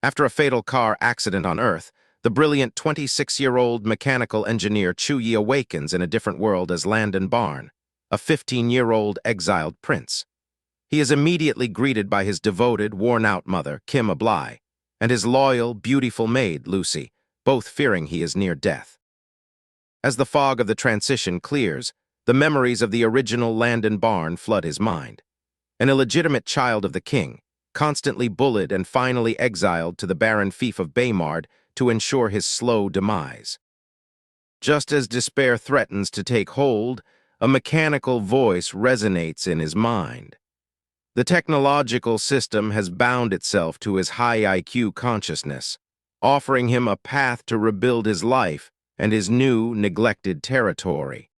After a fatal car accident on Earth, the brilliant 26-year-old mechanical engineer Chu Yi awakens in a different world as Landon Barn, a 15-year-old exiled prince. He is immediately greeted by his devoted, worn-out mother, Kim Ably, and his loyal, beautiful maid, Lucy, both fearing he is near death. As the fog of the transition clears, the memories of the original Landon Barn flood his mind. An illegitimate child of the king, constantly bullied and finally exiled to the barren fief of Baymard to ensure his slow demise. Just as despair threatens to take hold, a mechanical voice resonates in his mind. The technological system has bound itself to his high IQ consciousness, offering him a path to rebuild his life and his new, neglected territory.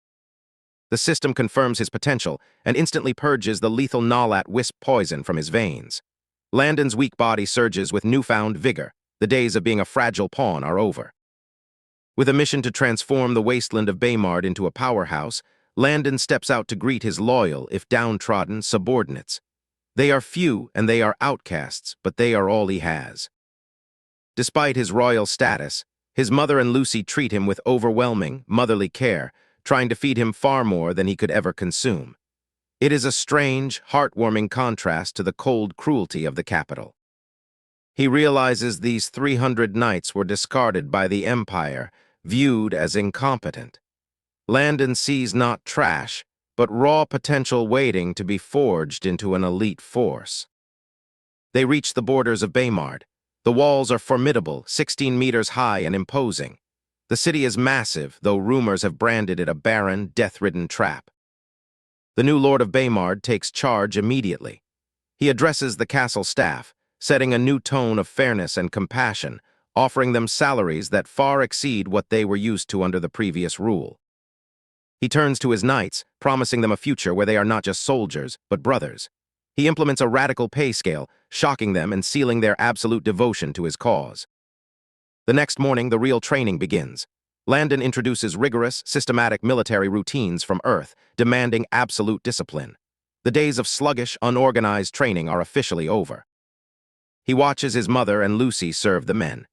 The system confirms his potential and instantly purges the lethal Nalat wisp poison from his veins. Landon's weak body surges with newfound vigor. The days of being a fragile pawn are over. With a mission to transform the wasteland of Baymard into a powerhouse, Landon steps out to greet his loyal, if downtrodden, subordinates. They are few and they are outcasts, but they are all he has. Despite his royal status, his mother and Lucy treat him with overwhelming, motherly care, trying to feed him far more than he could ever consume. It is a strange, heartwarming contrast to the cold cruelty of the capital. He realizes these 300 knights were discarded by the Empire, viewed as incompetent. Landon sees not trash, but raw potential waiting to be forged into an elite force. They reach the borders of Baymard. The walls are formidable, 16 meters high and imposing. The city is massive, though rumors have branded it a barren, death-ridden trap. The new Lord of Baymard takes charge immediately. He addresses the castle staff, setting a new tone of fairness and compassion, offering them salaries that far exceed what they were used to under the previous rule. He turns to his knights, promising them a future where they are not just soldiers, but brothers. He implements a radical pay scale, shocking them and sealing their absolute devotion to his cause. The next morning, the real training begins. Landon introduces rigorous, systematic military routines from Earth, demanding absolute discipline. The days of sluggish, unorganized training are officially over. He watches his mother and Lucy serve the men.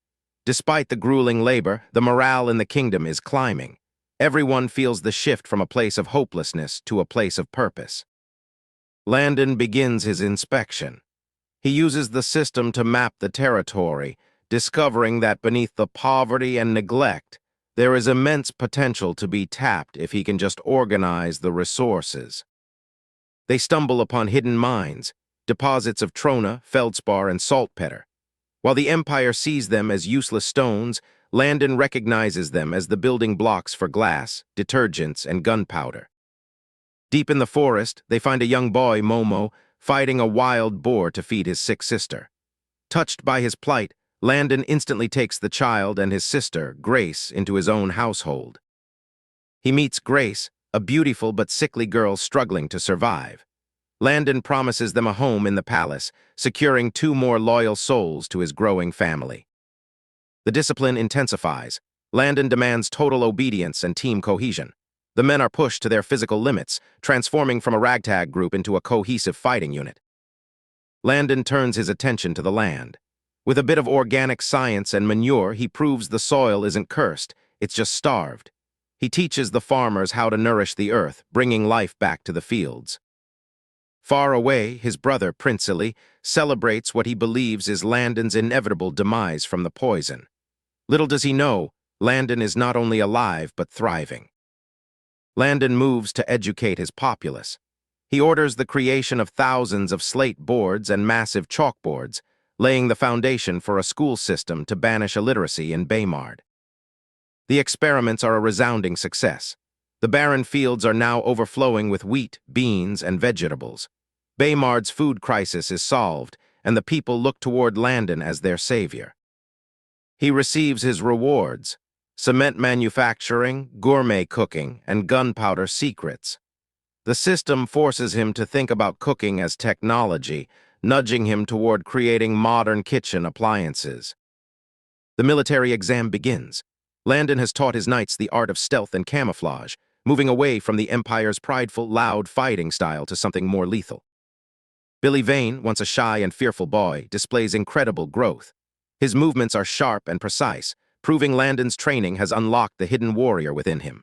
Despite the grueling labor, the morale in the kingdom is climbing. Everyone feels the shift from a place of hopelessness to a place of purpose. Landon begins his inspection. He uses the system to map the territory, discovering that beneath the poverty and neglect, there is immense potential to be tapped if he can just organize the resources. They stumble upon hidden mines, deposits of trona, feldspar, and saltpeter. While the Empire sees them as useless stones, Landon recognizes them as the building blocks for glass, detergents, and gunpowder. Deep in the forest, they find a young boy, Momo, fighting a wild boar to feed his sick sister. Touched by his plight, Landon instantly takes the child and his sister, Grace, into his own household. He meets Grace, a beautiful but sickly girl struggling to survive. Landon promises them a home in the palace, securing 2 more loyal souls to his growing family. The discipline intensifies. Landon demands total obedience and team cohesion. The men are pushed to their physical limits, transforming from a ragtag group into a cohesive fighting unit. Landon turns his attention to the land. With a bit of organic science and manure, he proves the soil isn't cursed, it's just starved. He teaches the farmers how to nourish the earth, bringing life back to the fields. Far away, his brother, Prince Illy, celebrates what he believes is Landon's inevitable demise from the poison. Little does he know, Landon is not only alive but thriving. Landon moves to educate his populace. He orders the creation of thousands of slate boards and massive chalkboards, laying the foundation for a school system to banish illiteracy in Baymard. The experiments are a resounding success. The barren fields are now overflowing with wheat, beans, and vegetables. Baymard's food crisis is solved, and the people look toward Landon as their savior. He receives his rewards: cement manufacturing, gourmet cooking, and gunpowder secrets. The system forces him to think about cooking as technology, nudging him toward creating modern kitchen appliances. The military exam begins. Landon has taught his knights the art of stealth and camouflage, moving away from the Empire's prideful, loud fighting style to something more lethal. Billy Vane, once a shy and fearful boy, displays incredible growth. His movements are sharp and precise, proving Landon's training has unlocked the hidden warrior within him.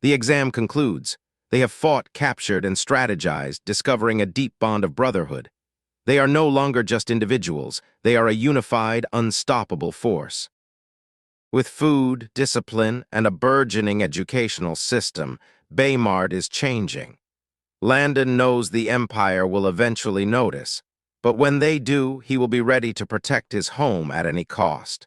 The exam concludes. They have fought, captured, and strategized, discovering a deep bond of brotherhood. They are no longer just individuals. They are a unified, unstoppable force. With food, discipline, and a burgeoning educational system, Baymard is changing. Landon knows the Empire will eventually notice, but when they do, he will be ready to protect his home at any cost.